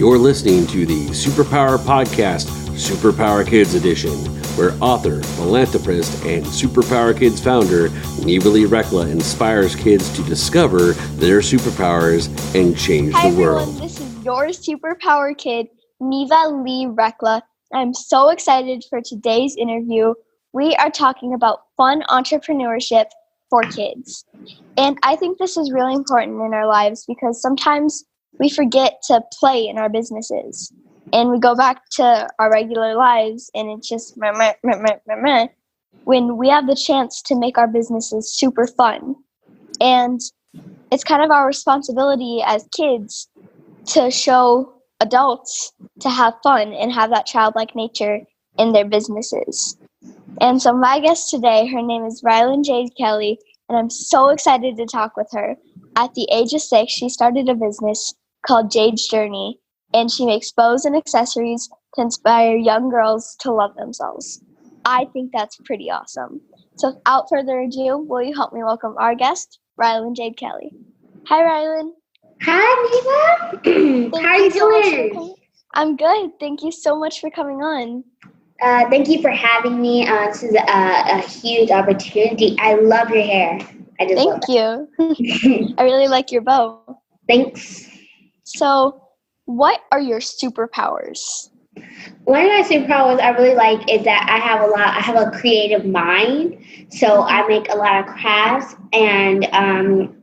You're listening to the Superpower Podcast, Superpower Kids Edition, where author, philanthropist, and Superpower Kids founder Neva Lee Recla inspires kids to discover their superpowers and change the world. Hi everyone, this is your Superpower Kid, Neva Lee Recla. I'm so excited for today's interview. We are talking about fun entrepreneurship for kids. And I think this is really important in our lives because sometimes we forget to play in our businesses. And we go back to our regular lives and it's just when we have the chance to make our businesses super fun. And it's kind of our responsibility as kids to show adults to have fun and have that childlike nature in their businesses. And so my guest today, her name is Rylan Jade Kelly, and I'm so excited to talk with her. At the age of 6, she started a business called Jade's Journee, and she makes bows and accessories to inspire young girls to love themselves. I think that's pretty awesome. So without further ado, will you help me welcome our guest, Rylan Jade Kelly. Hi, Rylan. Hi, Neva. How are you doing? I'm good. Thank you so much for coming on. Thank you for having me. This is a huge opportunity. I love your hair. Thank you. I really like your bow. Thanks. So, what are your superpowers? One of my superpowers I really like is that I have a creative mind. So I make a lot of crafts, and I'm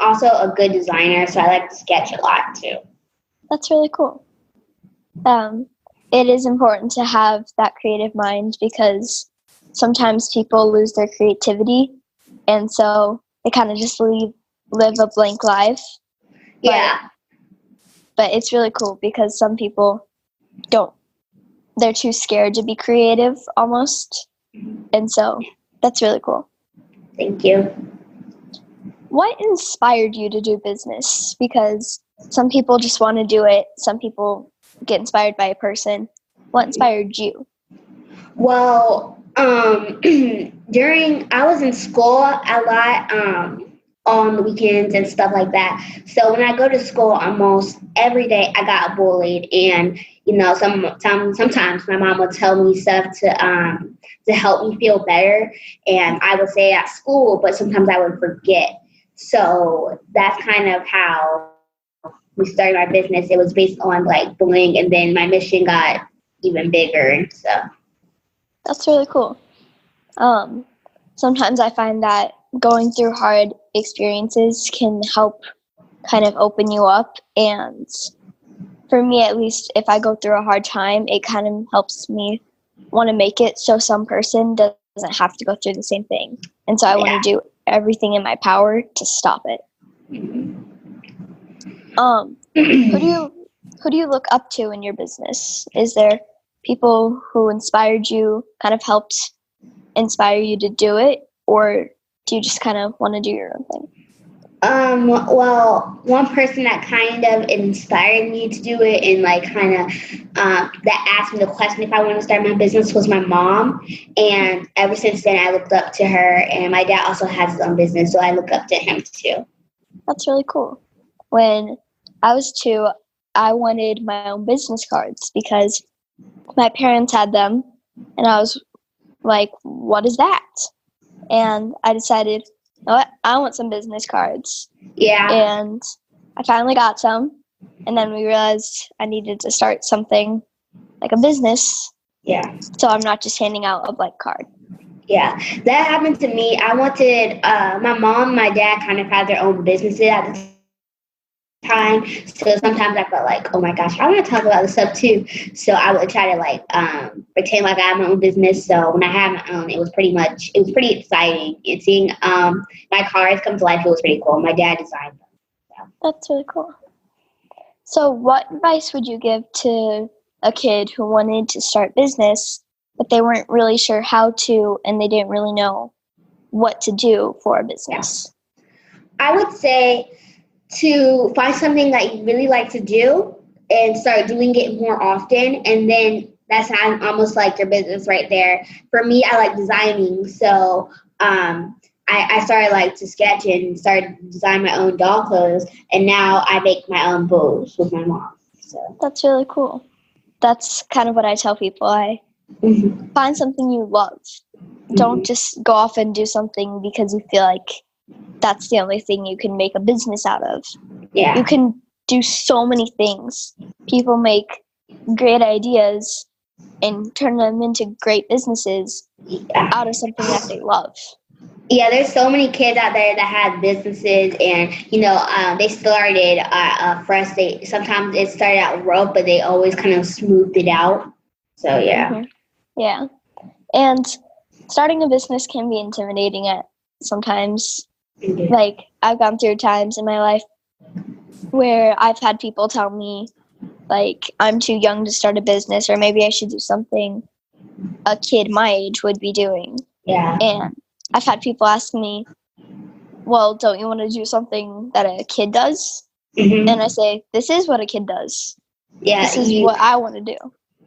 also a good designer. So I like to sketch a lot too. That's really cool. It is important to have that creative mind because sometimes people lose their creativity, and so they kind of just live a blank life. Yeah. But it's really cool because some people they're too scared to be creative almost. And so that's really cool. Thank you. What inspired you to do business? Because some people just want to do it. Some people get inspired by a person. What inspired you? Well, I was in school a lot, on the weekends and stuff like that. So when I go to school almost every day, I got bullied. And, sometimes my mom would tell me stuff to help me feel better. And I would say it at school, but sometimes I would forget. So that's kind of how we started my business. It was based on like bullying, and then my mission got even bigger and stuff. That's really cool. Sometimes I find that going through hard experiences can help kind of open you up. And for me, at least, if I go through a hard time, it kind of helps me want to make it so some person doesn't have to go through the same thing. And so I want to do everything in my power to stop it. Who do you look up to in your business? Is there people who inspired you, kind of helped inspire you to do it, or do you just kind of want to do your own thing? Well, one person that kind of inspired me to do it and that asked me the question if I want to start my business was my mom. And ever since then, I looked up to her. And my dad also has his own business, so I look up to him too. That's really cool. When I was 2, I wanted my own business cards because my parents had them, and I was like, what is that? And I decided, you know what, I want some business cards. Yeah. And I finally got some. And then we realized I needed to start something like a business. Yeah. So I'm not just handing out a blank card. Yeah. That happened to me. I wanted, my mom and my dad kind of had their own businesses at the time. So sometimes I felt like, oh my gosh, I want to talk about this stuff too. So I would try to pretend like I had my own business. So when I had my own, it was pretty exciting. And seeing my cards come to life, it was pretty cool. My dad designed them. So. That's really cool. So what advice would you give to a kid who wanted to start business, but they weren't really sure how to, and they didn't really know what to do for a business? I would say to find something that you really like to do and start doing it more often, and then that's almost like your business right there. For me, I like designing, so I started to sketch and started to design my own doll clothes, and now I make my own bows with my mom. So That's really cool. That's kind of what I tell people. I find something you love. Don't just go off and do something because you feel like that's the only thing you can make a business out of. yeah. You can do so many things. People make great ideas and turn them into great businesses out of something that they love. Yeah, there's so many kids out there that have businesses, and they started fresh. Sometimes it started out rough, but they always kind of smoothed it out. So yeah, Yeah, and starting a business can be intimidating at sometimes. Like, I've gone through times in my life where I've had people tell me, like, I'm too young to start a business, or maybe I should do something a kid my age would be doing. yeah. And I've had people ask me, well, don't you want to do something that a kid does? And I say, this is what a kid does. Yeah, this is what I want to do.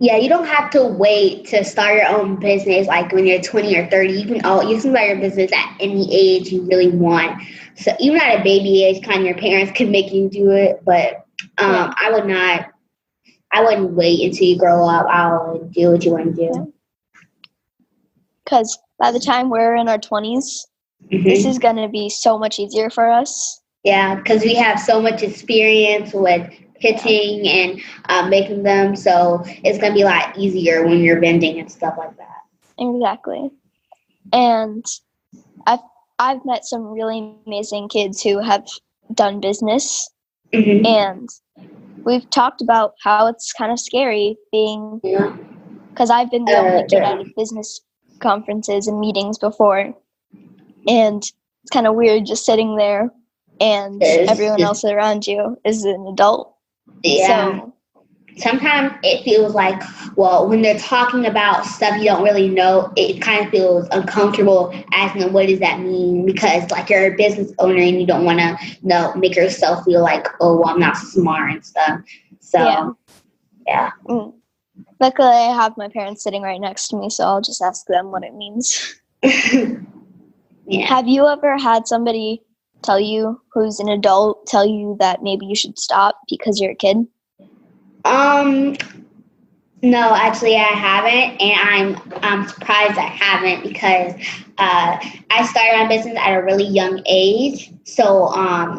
Yeah, you don't have to wait to start your own business like when you're 20 or 30. You can start your business at any age you really want. So even at a baby age, kind of your parents can make you do it. But I wouldn't wait until you grow up. I would do what you want to do. Because by the time we're in our 20s, this is going to be so much easier for us. Yeah, because we have so much experience with pitching and making them, so it's going to be a lot easier when you're vending and stuff like that. Exactly. And I've met some really amazing kids who have done business, and we've talked about how it's kind of scary being, because I've been the only kid at business conferences and meetings before, and it's kind of weird just sitting there and everyone else around you is an adult. Yeah. So sometimes it feels like, when they're talking about stuff you don't really know, it kind of feels uncomfortable asking them, what does that mean? Because like you're a business owner and you don't want to make yourself feel like, I'm not smart and stuff. So yeah. Luckily, I have my parents sitting right next to me, so I'll just ask them what it means. Yeah. Have you ever had somebody tell you, who's an adult, tell you that maybe you should stop because you're a kid? No, actually I haven't, and I'm surprised I haven't because I started my business at a really young age, so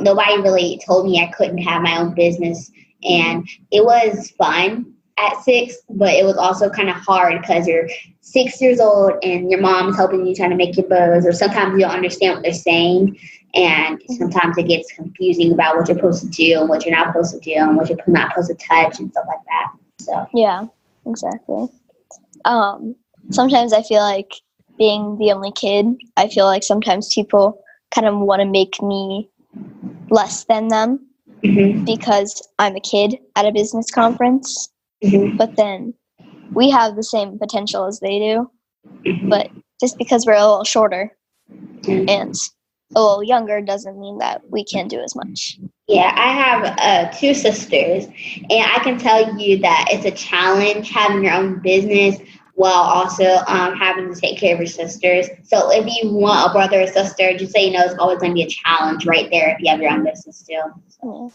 nobody really told me I couldn't have my own business, and it was fun at 6, but it was also kind of hard because you're 6 years old and your mom's helping you trying to make your buzz, or sometimes you don't understand what they're saying, and sometimes it gets confusing about what you're supposed to do and what you're not supposed to do and what you're not supposed to touch and stuff like that. So yeah, exactly. Sometimes I feel like being the only kid, I feel like sometimes people kind of want to make me less than them because I'm a kid at a business conference. But then we have the same potential as they do, but just because we're a little shorter and a little younger doesn't mean that we can't do as much. Yeah, I have 2 sisters, and I can tell you that it's a challenge having your own business while also having to take care of your sisters. So if you want a brother or sister, just so you know, it's always going to be a challenge right there if you have your own business too. So.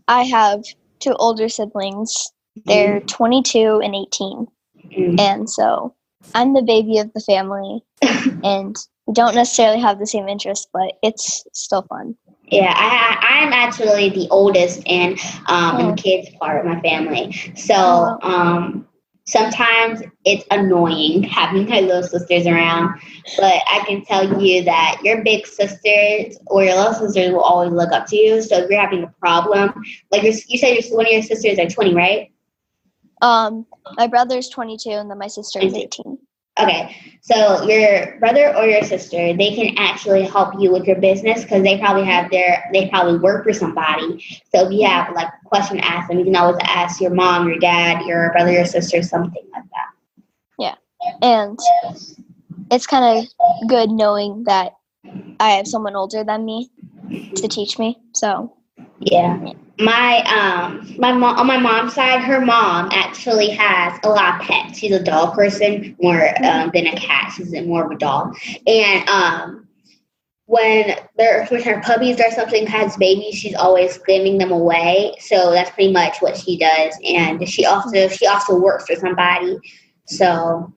I have 2 older siblings. They're 22 and 18. And so I'm the baby of the family, and we don't necessarily have the same interests, but it's still fun. Yeah, I'm actually the oldest in the kids part of my family. So sometimes it's annoying having my little sisters around, but I can tell you that your big sisters or your little sisters will always look up to you. So if you're having a problem, like you said, one of your sisters are 20, right? My brother's 22 and then my sister is 18. Okay, so your brother or your sister, they can actually help you with your business because they probably work for somebody. So if you have like a question to ask them, you can always ask your mom, your dad, your brother, your sister, something like that. Yeah, and it's kind of good knowing that I have someone older than me to teach me. So yeah. My mom, on my mom's side, her mom actually has a lot of pets. She's a dog person more than a cat. She's more of a dog. And when her puppies or something has babies, she's always giving them away. So that's pretty much what she does. And she also works for somebody. So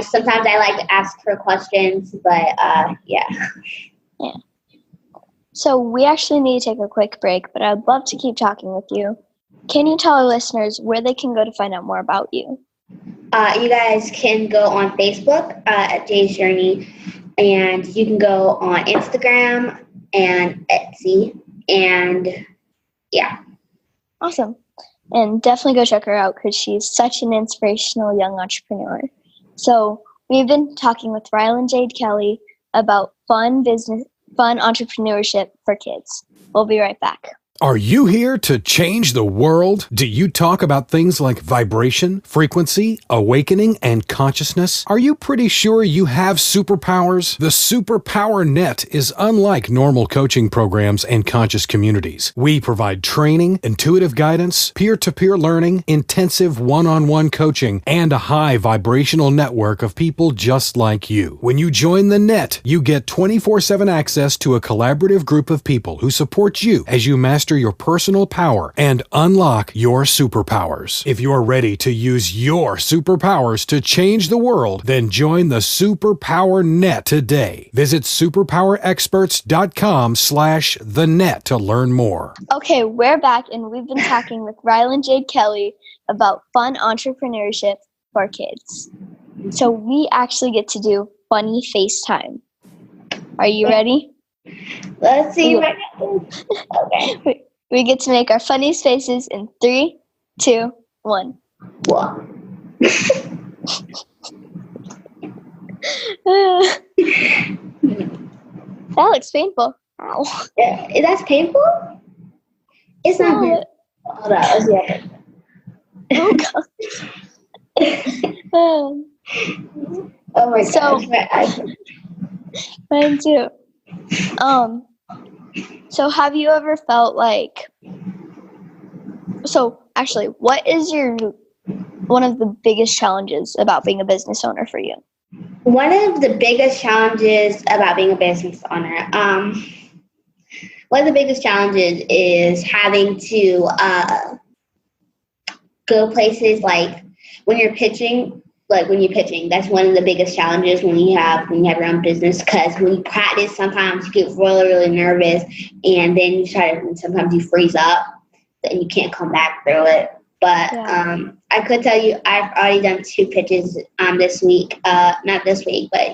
sometimes I like to ask her questions, but yeah. Yeah. So we actually need to take a quick break, but I'd love to keep talking with you. Can you tell our listeners where they can go to find out more about you? You guys can go on Facebook at Jade's Journey, and you can go on Instagram and Etsy, and yeah. Awesome. And definitely go check her out because she's such an inspirational young entrepreneur. So we've been talking with Rylan Jade Kelly about fun entrepreneurship for kids. We'll be right back. Are you here to change the world? Do you talk about things like vibration, frequency, awakening, and consciousness? Are you pretty sure you have superpowers? The Superpower Net is unlike normal coaching programs and conscious communities. We provide training, intuitive guidance, peer-to-peer learning, intensive one-on-one coaching, and a high vibrational network of people just like you. When you join the net, you get 24/7 access to a collaborative group of people who support you as you master your personal power and unlock your superpowers. If you're ready to use your superpowers to change the world, then join the Superpower Net today. Visit superpowerexperts.com/thenet to learn more. Okay, we're back and we've been talking with Rylan Jade Kelly about fun entrepreneurship for kids. So we actually get to do funny FaceTime. Are you ready? Let's see. Okay. We get to make our funniest faces in 3, 2, 1. Wow. That looks painful. Ow. Yeah, that's painful? It's not painful. Hold on, let's see. Oh, God. Oh my gosh. Mine too. So have you ever felt like, actually, what is one of the biggest challenges about being a business owner for you? One of the biggest challenges about being a business owner, one of the biggest challenges is having to go places like when you're pitching. That's one of the biggest challenges when you have your own business, because when you practice, sometimes you get really, really nervous, and then sometimes you freeze up and you can't come back through it. But I could tell you I've already done 2 pitches this week, not this week, but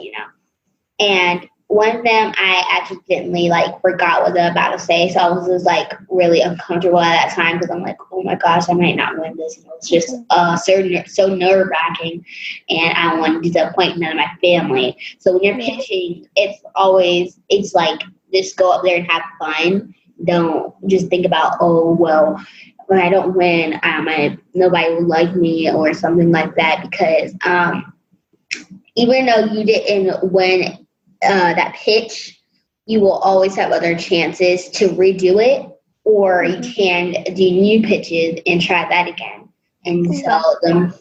and one of them I accidentally forgot what I was about to say, so I was just really uncomfortable at that time because I'm like, oh my gosh, I might not win this. It's just so nerve-wracking, and I don't want to disappoint none of my family. So when you're pitching, it's just go up there and have fun. Don't just think about, oh well, when I don't win, nobody will like me or something like that, because even though you didn't win that pitch, you will always have other chances to redo it, or you can do new pitches and try that again. And when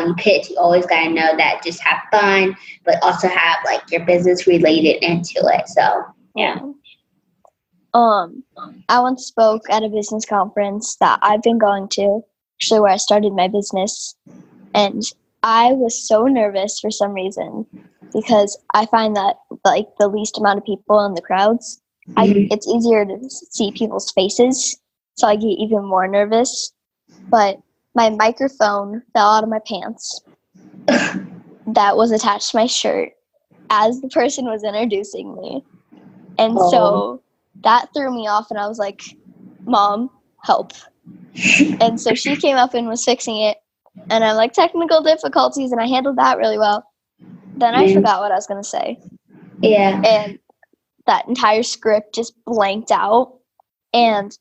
you pitch, you always got to know that just have fun, but also have your business related into it. So yeah. I once spoke at a business conference that I've been going to, actually where I started my business, and I was so nervous for some reason, because I find that the least amount of people in the crowds, it's easier to see people's faces, so I get even more nervous. But my microphone fell out of my pants that was attached to my shirt as the person was introducing me. And so that threw me off, and I was like, Mom, help. And so she came up and was fixing it, and I'm technical difficulties, and I handled that really well. Then I forgot what I was going to say. Yeah. And that entire script just blanked out. And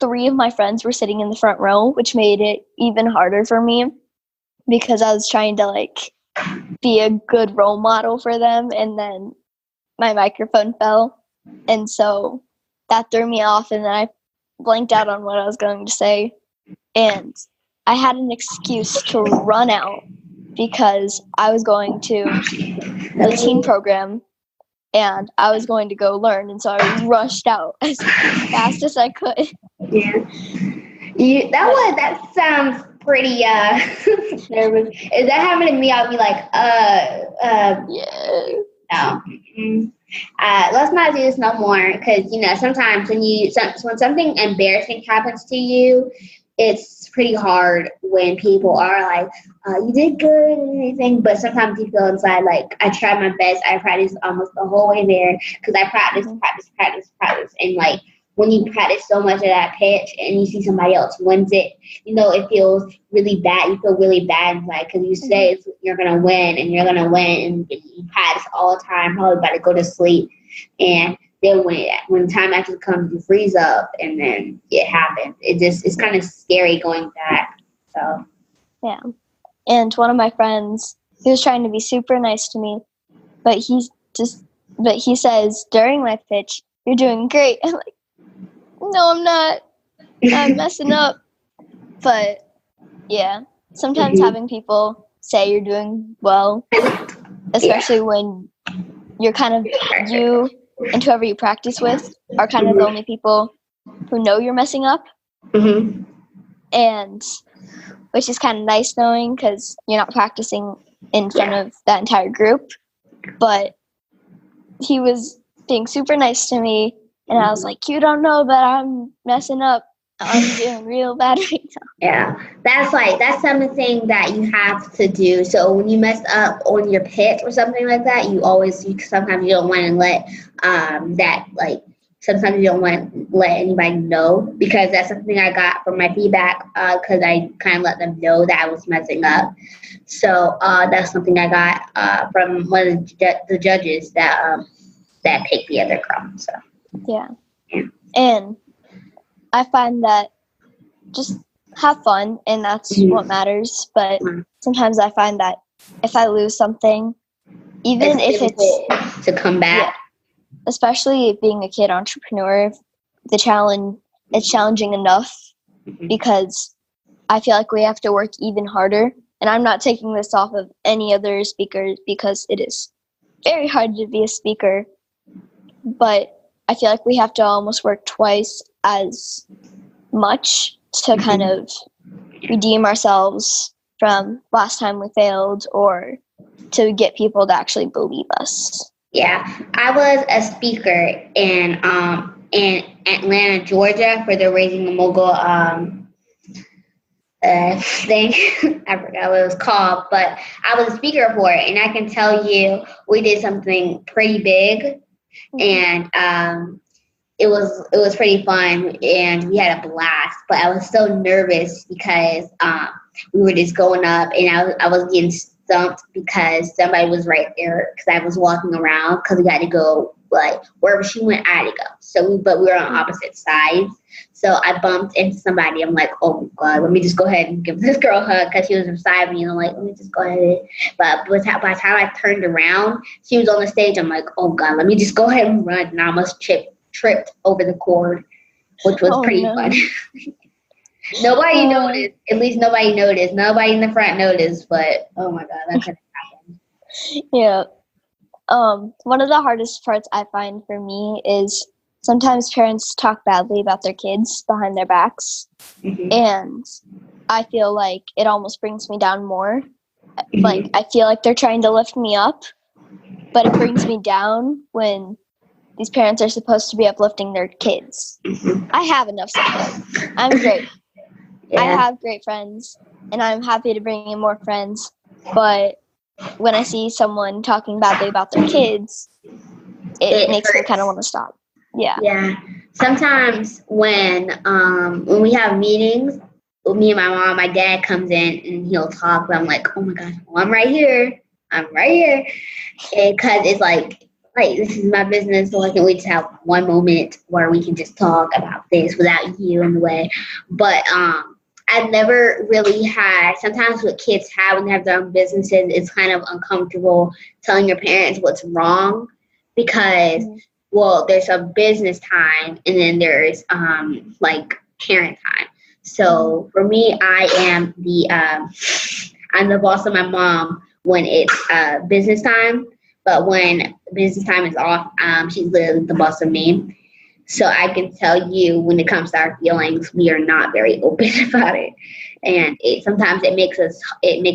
3 of my friends were sitting in the front row, which made it even harder for me because I was trying to be a good role model for them. And then my microphone fell. And so that threw me off. And then I blanked out on what I was going to say. And I had an excuse to run out, because I was going to the teen program and I was going to go learn, and so I rushed out as fast as I could. Yeah. That sounds pretty nervous. If that happened to me, I'll be like, Yeah. no. Let's not do this no more, because sometimes when something embarrassing happens to you, it's pretty hard when people are like, you did good and anything, but sometimes you feel inside like, I tried my best, I practiced almost the whole way there, because I practiced, and like, when you practice so much of that pitch and you see somebody else wins it, it feels really bad. You feel really bad, like, because you say you're going to win, and you practice all the time, probably about to go to sleep. And then when time actually comes, you freeze up, and then it happens. It's kind of scary going back. So, yeah. And one of my friends, he was trying to be super nice to me, but he says during my pitch, "You're doing great." I'm like, no, I'm not. I'm messing up. But yeah, sometimes having people say you're doing well, especially when you're kind of, you and whoever you practice with are kind of the only people who know you're messing up. And which is kind of nice knowing, because you're not practicing in front of that entire group. But he was being super nice to me. And I was like, you don't know, but I'm messing up. I'm doing real bad right now. Yeah, that's something that you have to do. So when you mess up on your pitch or something like that, sometimes you don't want to let sometimes you don't want to let anybody know, because that's something I got from my feedback, because I kind of let them know that I was messing up. So that's something I got from one of the judges that picked the other girl. So. Yeah. And I find that just have fun, and that's what matters. But sometimes I find that if I lose something, even if it's to come back, especially being a kid entrepreneur, it's challenging enough, because I feel like we have to work even harder. And I'm not taking this off of any other speakers, because it is very hard to be a speaker. But I feel like we have to almost work twice as much to kind of redeem ourselves from last time we failed, or to get people to actually believe us. Yeah, I was a speaker in Atlanta, Georgia, for the Raising a Mogul thing. I forgot what it was called, but I was a speaker for it, and I can tell you we did something pretty big. And it was pretty fun, and we had a blast. But I was so nervous because we were just going up, and I was getting stumped because somebody was right there, because I was walking around, because we had to go like wherever she went, I had to go. But we were on opposite sides. So I bumped into somebody. I'm like, oh my God, let me just go ahead and give this girl a hug, because she was beside me. And I'm like, let me just go ahead. But by the time I turned around, she was on the stage. I'm like, oh God, let me just go ahead and run. And I almost tripped over the cord, which was pretty fun. Nobody noticed. At least nobody noticed. Nobody in the front noticed. But oh my God, that could have happened. Yeah. One of the hardest parts I find for me is sometimes parents talk badly about their kids behind their backs. And I feel like it almost brings me down more. Like, I feel like they're trying to lift me up, but it brings me down when these parents are supposed to be uplifting their kids. I have enough support. I'm great. I have great friends, and I'm happy to bring in more friends. But when I see someone talking badly about their kids, it makes me kind of want to stop. Yeah. Sometimes when we have meetings, me and my mom, my dad comes in and he'll talk, but I'm like, oh my God, well, I'm right here. Because it's like, this is my business, so why can't we just have one moment where we can just talk about this without you in the way? But I've never really had, sometimes what kids have when they have their own businesses, it's kind of uncomfortable telling your parents what's wrong, because, well, there's a business time and then there's like parent time. So for me, I'm the boss of my mom when it's business time. But when business time is off, she's literally the boss of me. So I can tell you when it comes to our feelings, we are not very open about it. And sometimes it makes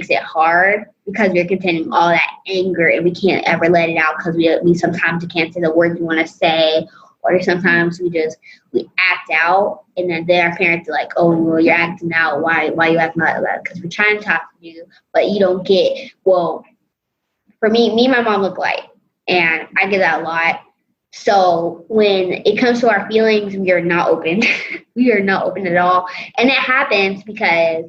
it hard because we're containing all that anger and we can't ever let it out because we sometimes can't say the words we want to say, or sometimes we act out, and then our parents are like, oh, well, you're acting out. Why you acting like that? Because we're trying to talk to you, but you don't get. Well, for me and my mom look alike, and I get that a lot. So when it comes to our feelings, we are not open. We are not open at all. And it happens because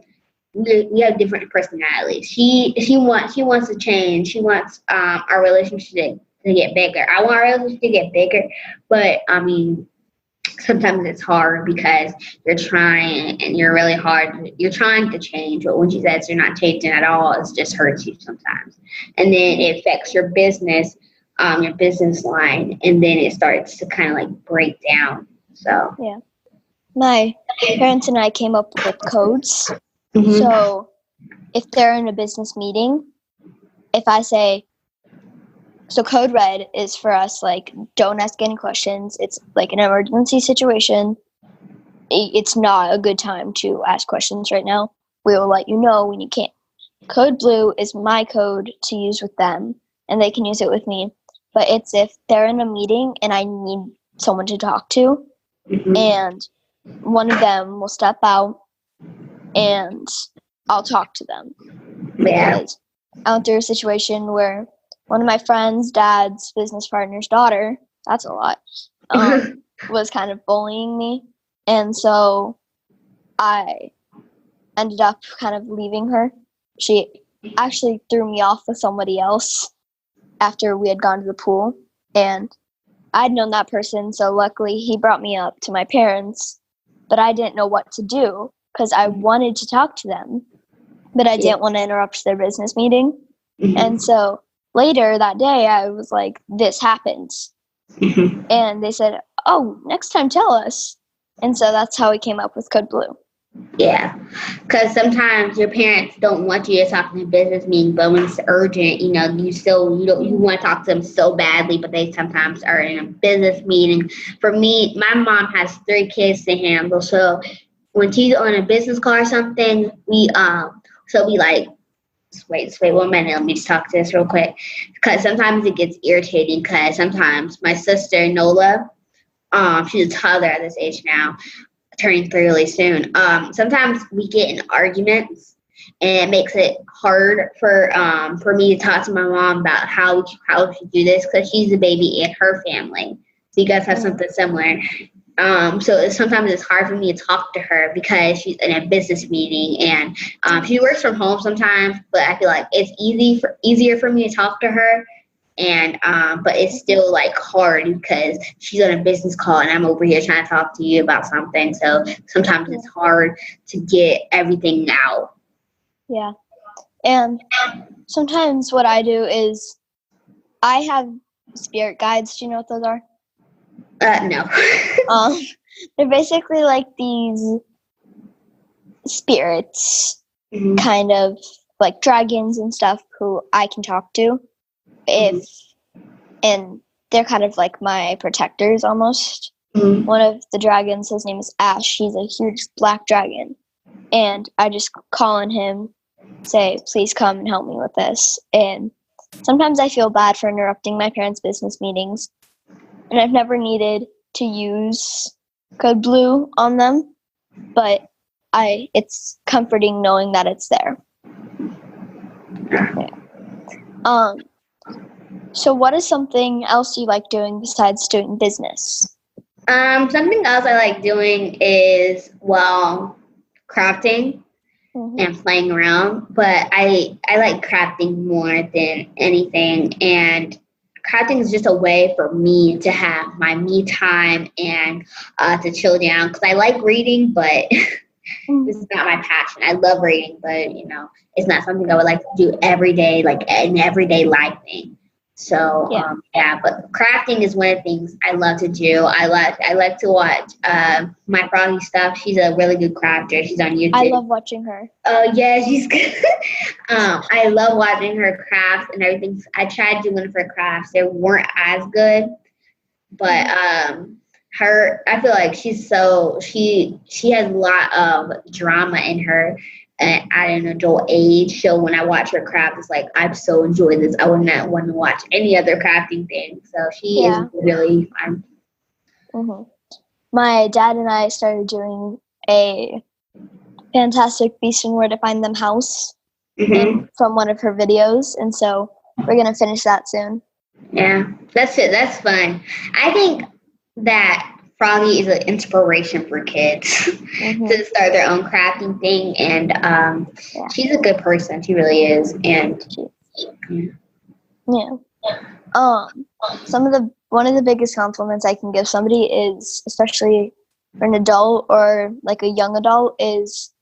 we have different personalities. She wants to change. She wants our relationship to get bigger. I want our relationship to get bigger, but I mean, sometimes it's hard because you're trying and you're really hard. You're trying to change, but when she says you're not changing at all, it just hurts you sometimes. And then it affects your business line, and then it starts to kind of like break down. So yeah, my parents and I came up with codes. Mm-hmm. So if they're in a business meeting, if I say, so code red is for us, like, don't ask any questions. It's like an emergency situation. It's not a good time to ask questions right now. We will let you know when you can't. Code blue is my code to use with them, and they can use it with me. But it's if they're in a meeting and I need someone to talk to, Mm-hmm. and one of them will step out and I'll talk to them. Yeah. Because I went through a situation where one of my friend's dad's business partner's daughter, that's a lot, was kind of bullying me. And so I ended up kind of leaving her. She actually threw me off with somebody else after we had gone to the pool. And I'd known that person, so luckily he brought me up to my parents. But I didn't know what to do because I wanted to talk to them, but I didn't want to interrupt their business meeting. Mm-hmm. And so later that day, I was like, this happens. Mm-hmm. And they said, oh, next time tell us. And so that's how we came up with Code Blue. Yeah, because sometimes your parents don't want you to talk in a business meeting, but when it's urgent, you want to talk to them so badly, but they sometimes are in a business meeting. For me, my mom has 3 kids to handle, so when she's on a business call or something, we like, wait 1 minute, let me just talk to this real quick, because sometimes it gets irritating. Because sometimes my sister Nola, she's a toddler at this age now, turning 3 really soon. Sometimes we get in arguments, and it makes it hard for me to talk to my mom about how we should do this, because she's a baby in her family. So you guys have something similar. So sometimes it's hard for me to talk to her because she's in a business meeting, and she works from home sometimes, but I feel like it's easier for me to talk to her. And but it's still like hard because she's on a business call and I'm over here trying to talk to you about something. So sometimes it's hard to get everything out. Yeah. And sometimes what I do is I have spirit guides. Do you know what those are? No. They're basically like these spirits, Mm-hmm. kind of like dragons and stuff, who I can talk to. And they're kind of like my protectors almost. Mm-hmm. One of the dragons, his name is Ash. He's a huge black dragon. And I just call on him, say, please come and help me with this. And sometimes I feel bad for interrupting my parents' business meetings. And I've never needed to use Code Blue on them. But it's comforting knowing that it's there. Yeah. So what is something else you like doing besides doing business? Something else I like doing is, crafting and playing around. But I like crafting more than anything. And crafting is just a way for me to have my me time and to chill down. Because I like reading, but this is not my passion. I love reading, but, it's not something I would like to do every day, like an everyday life thing. So, but crafting is one of the things I love to do. I like to watch my Froggy stuff. She's a really good crafter. She's on YouTube. I love watching her. Oh, yeah, she's good. I love watching her crafts and everything. I tried doing her crafts. They weren't as good, but I feel like she has a lot of drama in her at an adult age. So when I watch her craft, it's like I so enjoy this. I would not want to watch any other crafting thing. So she is really fun. Mm-hmm. My dad and I started doing a Fantastic Beasts and Where to Find Them house from one of her videos, and so we're gonna finish that soon. Yeah, that's it. That's fun. I think that Froggy is an inspiration for kids to start their own crafting thing, and she's a good person. She really is, and one of the biggest compliments I can give somebody is, especially for an adult or like a young adult, is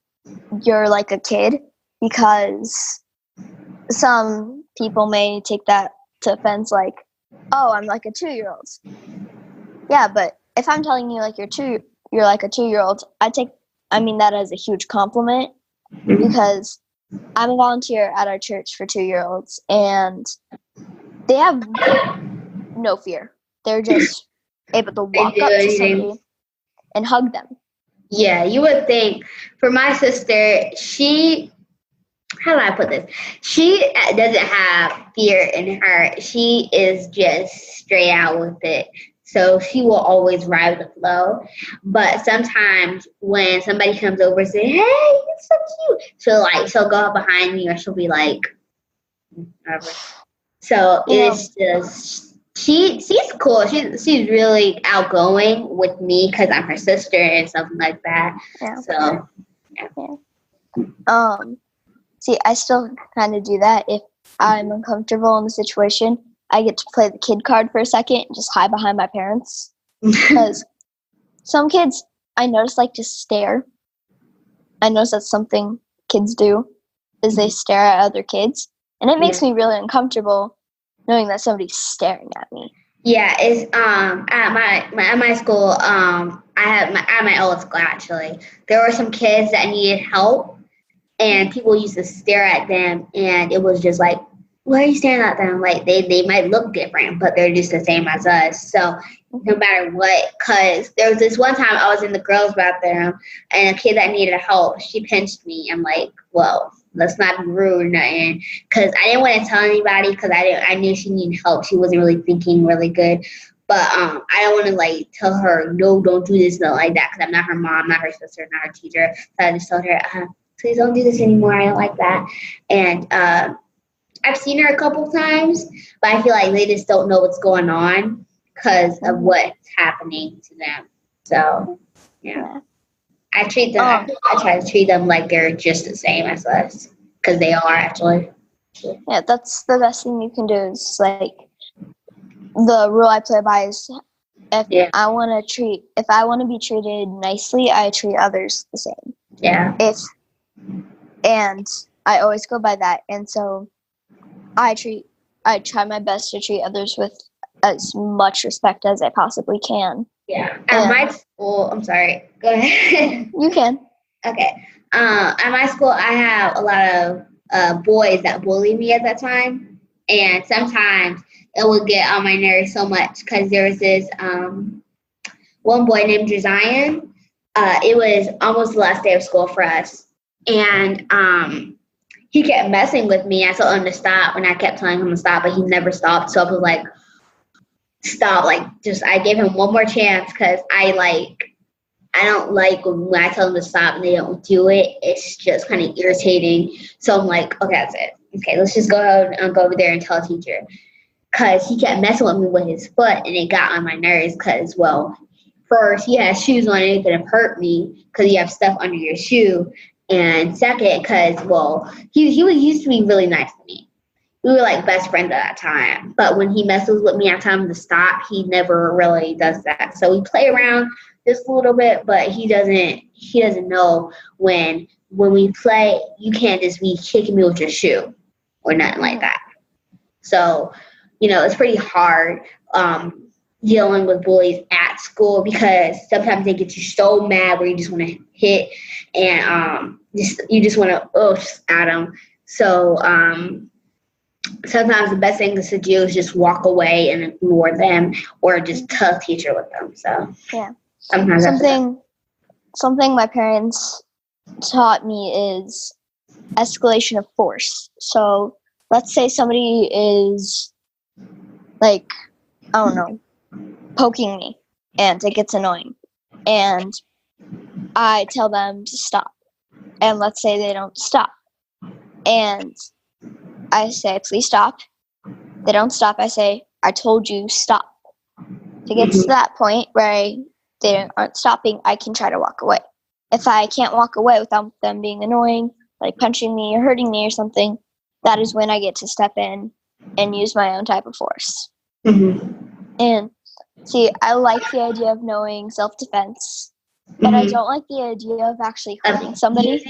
you're like a kid, because some people may take that to offense, like, oh, I'm like a 2-year-old. Yeah, but if I'm telling you like you're like a 2-year-old, I mean that as a huge compliment, because I'm a volunteer at our church for 2-year-olds, and they have no fear. They're just able to walk up to somebody and hug them. Yeah, you would think. For my sister, how do I put this? She doesn't have fear in her. She is just straight out with it. So she will always ride the flow. But sometimes when somebody comes over and says, hey, you're so cute, she'll go up behind me, or she'll be like, whatever. So it's just, she's cool. She's really outgoing with me because I'm her sister and something like that. Yeah. So, yeah. See, I still kind of do that. If I'm uncomfortable in the situation, I get to play the kid card for a second and just hide behind my parents. Because some kids, I notice, like to stare. I notice that's something kids do, is they stare at other kids. And it makes me really uncomfortable knowing that somebody's staring at me. Yeah, it's at my school, at my old school actually, there were some kids that needed help, and people used to stare at them, and it was just like, why are you staring at them? Like they might look different, but they're just the same as us. So no matter what, because there was this one time I was in the girls' bathroom, and a kid that needed help, she pinched me. I'm like, well, let's not be rude or nothing, because I didn't want to tell anybody, because I knew she needed help. She wasn't really thinking really good. But I don't want to like tell her, no, don't do this, nothing like that, because I'm not her mom, not her sister, not her teacher. So I just told her, please don't do this anymore. I don't like that. And I've seen her a couple times, but I feel like they just don't know what's going on because of what's happening to them. So, yeah. I treat them. I try to treat them like they're just the same as us, because they are actually. Yeah, that's the best thing you can do. Is like, the rule I play by is, if I want to be treated nicely, I treat others the same. Yeah. And I always go by that, and so I try my best to treat others with as much respect as I possibly can. Yeah. At my school, I'm sorry. Go ahead. You can. Okay. At my school, I have a lot of boys that bully me at that time, and sometimes it would get on my nerves so much, because there was this one boy named Josiah. It was almost the last day of school for us, and he kept messing with me. I told him to stop, and I kept telling him to stop, but he never stopped. So I was like, stop. Like, I gave him one more chance, because I don't like when I tell them to stop and they don't do it. It's just kind of irritating. So I'm like, okay, that's it. Okay, let's just go ahead and go over there and tell a teacher. Because he kept messing with me with his foot, and it got on my nerves because, well, first, he has shoes on and it could have hurt me because you have stuff under your shoe. And second, because, well, he used to be really nice to me. We were like best friends at that time. But when he messes with me, I tell him to stop. He never really does that. So we play around just a little bit, but he doesn't know when we play, you can't just be kicking me with your shoe or nothing like that. So, it's pretty hard dealing with bullies at school, because sometimes they get you so mad where you just want to hit, and you just want to at them. So sometimes the best thing to do is just walk away and ignore them, or just tell a teacher with them. So Yeah. sometimes Something my parents taught me is escalation of force. So let's say somebody is like, I don't know, poking me and it gets annoying. And I tell them to stop. And let's say they don't stop. And I say, please stop. They don't stop. I say, I told you stop. If it gets to that point where they aren't stopping, I can try to walk away. If I can't walk away without them being annoying, like punching me or hurting me or something, that is when I get to step in and use my own type of force. And see, I like the idea of knowing self-defense, but I don't like the idea of actually hurting somebody.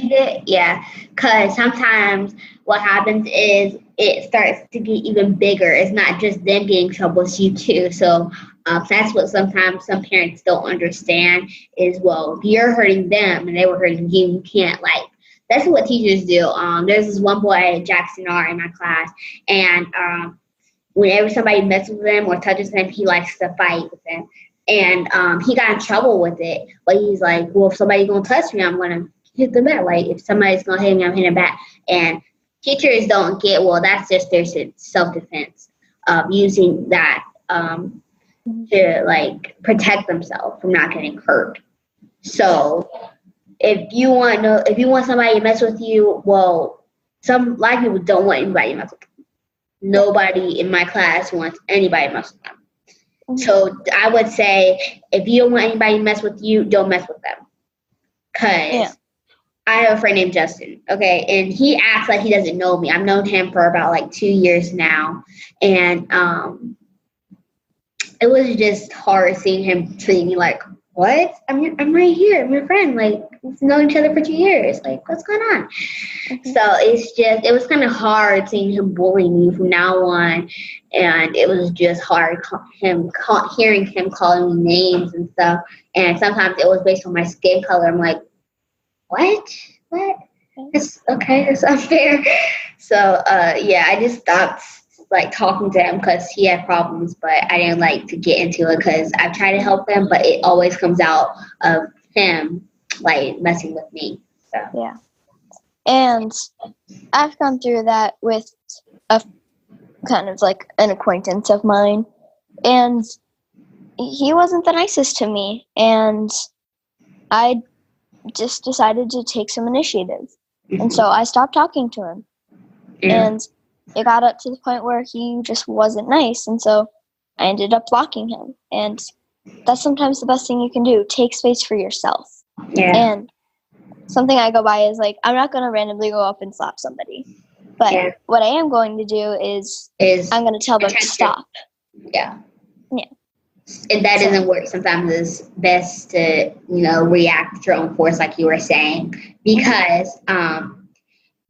Yeah, because sometimes what happens is it starts to get even bigger. It's not just them getting in trouble, it's you too. So that's what sometimes some parents don't understand is, well, if you're hurting them and they were hurting you, you can't, like, that's what teachers do. There's this one boy, Jackson R, in my class, and whenever somebody messes with him or touches him, he likes to fight with them. And he got in trouble with it. But he's like, well, if somebody's going to touch me, I'm going to hit them back. Like, if somebody's going to hit me, I'm hitting back. And teachers don't get, well, that's just their self-defense, using that to, like, protect themselves from not getting hurt. So if you want somebody to mess with you, well, a lot of people don't want anybody to mess with them. Nobody in my class wants anybody to mess with them. So I would say, if you don't want anybody to mess with you, don't mess with them. Because I have a friend named Justin, okay, and he acts like he doesn't know me. I've known him for about like 2 years now, and it was just hard seeing him treat me like, what? I'm right here. I'm your friend. Like, we've known each other for 2 years. Like, what's going on? So it was kind of hard seeing him bully me from now on. And it was just hard hearing him calling me names and stuff. And sometimes it was based on my skin color. I'm like, what? It's okay. It's unfair. So, I just stopped like talking to him because he had problems, but I didn't like to get into it because I've tried to help him, but it always comes out of him like messing with me. So yeah, and I've gone through that with a kind of like an acquaintance of mine, and he wasn't the nicest to me, and I just decided to take some initiative, and so I stopped talking to him, and it got up to the point where he just wasn't nice, and so I ended up blocking him. And that's sometimes the best thing you can do. Take space for yourself. Yeah. And something I go by is, like, I'm not going to randomly go up and slap somebody. But what I am going to do is I'm going to tell them to stop. Yeah. Yeah. If that doesn't work, sometimes it's best to, react with your own force, like you were saying, because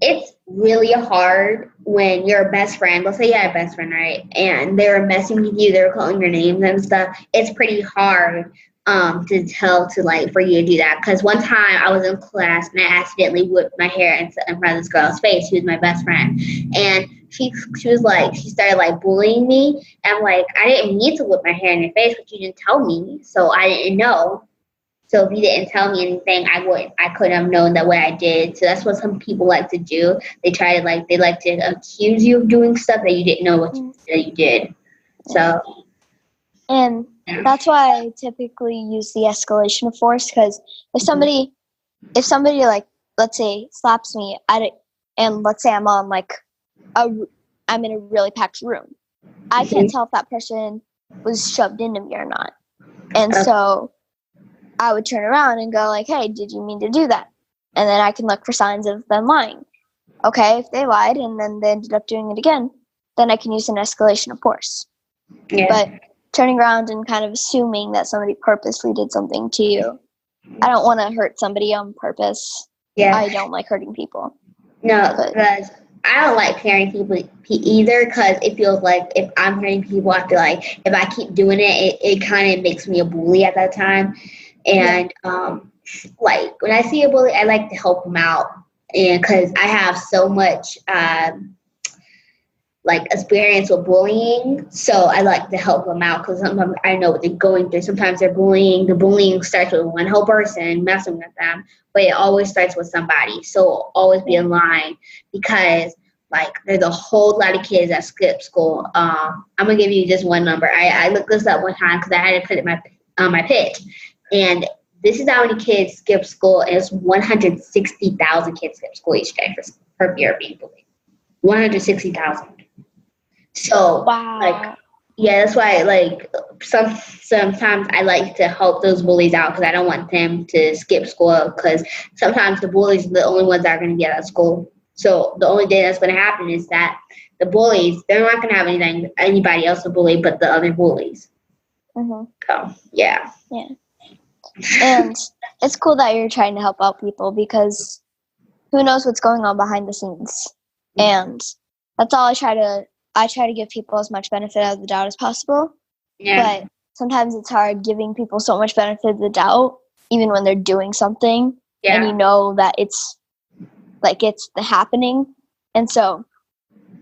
it's really hard when your best friend, let's say you have a best friend, right, and they were messing with you, they were calling your names and stuff. It's pretty hard to tell for you to do that. Because one time I was in class and I accidentally whipped my hair in front of this girl's face. She was my best friend, and she started bullying me. And I'm like, I didn't mean to whip my hair in your face, but you didn't tell me, so I didn't know. So if you didn't tell me anything, I couldn't have known that what I did. So that's what some people like to do. They like to accuse you of doing stuff that you didn't know that you did. So, and that's why I typically use the escalation of force, because if somebody like, let's say, slaps me and let's say I'm on I'm in a really packed room, I can't tell if that person was shoved into me or not, and so I would turn around and go like, hey, did you mean to do that? And then I can look for signs of them lying. Okay, if they lied and then they ended up doing it again, then I can use an escalation of force. Yeah. But turning around and kind of assuming that somebody purposely did something to you, I don't want to hurt somebody on purpose. Yeah. I don't like hurting people. No, because I don't like hurting people either, because it feels like if I'm hurting people, I feel like if I keep doing it kind of makes me a bully at that time. And when I see a bully, I like to help them out and because I have so much like experience with bullying, so I like to help them out because sometimes I know what they're going through. Sometimes they're bullying. The bullying starts with one whole person messing with them, but it always starts with somebody. So always be in line because like there's a whole lot of kids that skip school. I'm gonna give you just one number. I looked this up one time because I had to put it in my pitch, and this is how many kids skip school. It's 160,000 kids skip school each day for fear of being bullied. 160,000. So, Wow. like, yeah, that's why, like, sometimes I like to help those bullies out because I don't want them to skip school because sometimes the bullies are the only ones that are going to get out of school. So the only thing that's going to happen is that the bullies, they're not going to have anybody else to bully but the other bullies. Mm-hmm. So, yeah. Yeah. And it's cool that you're trying to help out people because who knows what's going on behind the scenes. And that's all I try to give people as much benefit of the doubt as possible. Yeah. But sometimes it's hard giving people so much benefit of the doubt, even when they're doing something and you know that it's the happening. And so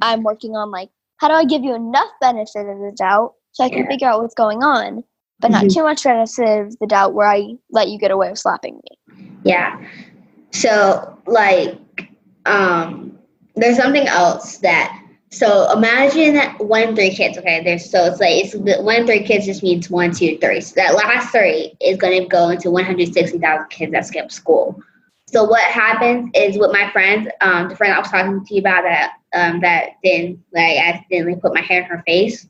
I'm working on like, how do I give you enough benefit of the doubt so I can figure out what's going on, but not too much benefit of the doubt where I let you get away with slapping me. Yeah. So like, there's something else so imagine that 1 in 3 kids, okay, it's 1 in 3 kids just means 1, 2, 3. So that last 3 is going to go into 160,000 kids that skip school. So what happens is with my friends, the friend I was talking to you about that didn't like accidentally put my hair in her face.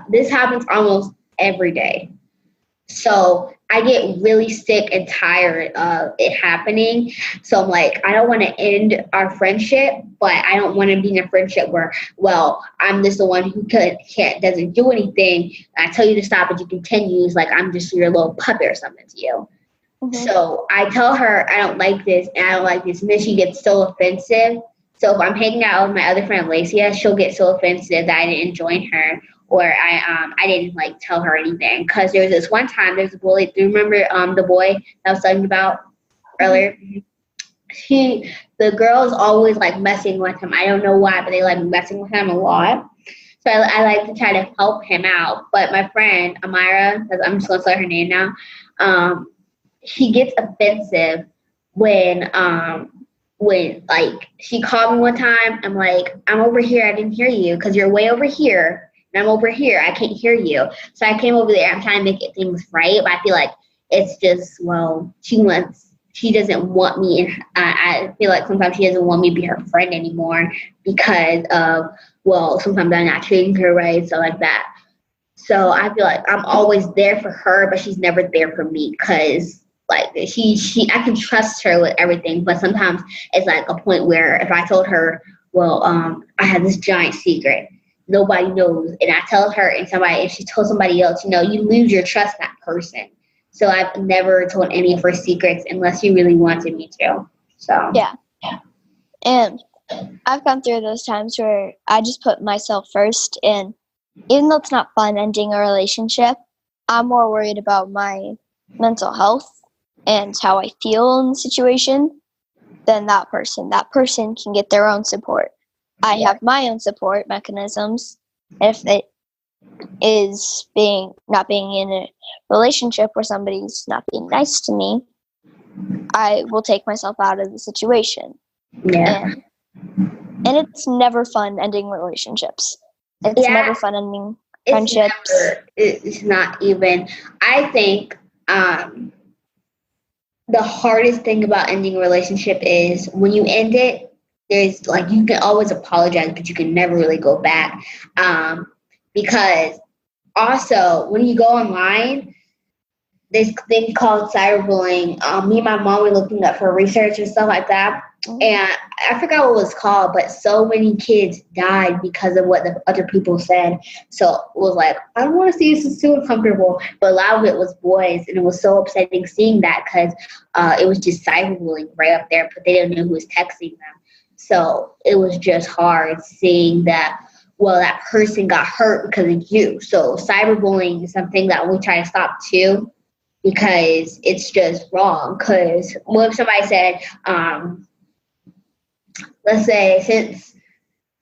This happens almost every day. So I get really sick and tired of it happening. So I'm like, I don't want to end our friendship, but I don't want to be in a friendship where, well, I'm just the one who doesn't do anything. I tell you to stop, but you continue. It's like I'm just your little puppet or something to you. Mm-hmm. So I tell her I don't like this and I don't like this. And then she gets so offensive. So if I'm hanging out with my other friend, Lacia, she'll get so offensive that I didn't join her. Or I didn't like tell her anything because there was this one time there's a bully. Do you remember the boy that I was talking about earlier? The girls always like messing with him. I don't know why, but they like messing with him a lot. So I like to try to help him out. But my friend Amira, because I'm just gonna say her name now, she gets offensive when like she called me one time. I'm like, I'm over here. I didn't hear you because you're way over here. I'm over here. I can't hear you. So I came over there. I'm trying to make things right. But I feel like it's just, well, she doesn't want me. And I feel like sometimes she doesn't want me to be her friend anymore because of, well, sometimes I'm not treating her right. So like that. So I feel like I'm always there for her, but she's never there for me because like I can trust her with everything. But sometimes it's like a point where if I told her, well, I have this giant secret. Nobody knows, and I tell her, and if she told somebody else, you lose your trust in that person. So I've never told any of her secrets unless she really wanted me to. So yeah, and I've gone through those times where I just put myself first, and even though it's not fun ending a relationship, I'm more worried about my mental health and how I feel in the situation than that person. That person can get their own support. I have my own support mechanisms. If it is not being in a relationship where somebody's not being nice to me, I will take myself out of the situation. Yeah. And it's never fun ending relationships. It's never fun ending friendships. It's not even. I think the hardest thing about ending a relationship is when you end it, there's like you can always apologize, but you can never really go back. Because also when you go online, there's thing called cyberbullying. Me and my mom were looking up for research and stuff like that. Mm-hmm. And I forgot what it was called, but so many kids died because of what the other people said. So it was like, I don't want to see this, it's too uncomfortable. But a lot of it was boys, and it was so upsetting seeing that because it was just cyberbullying right up there, but they didn't know who was texting them. So it was just hard seeing that, well, that person got hurt because of you. So cyberbullying is something that we try to stop too, because it's just wrong. Because what if somebody said, let's say since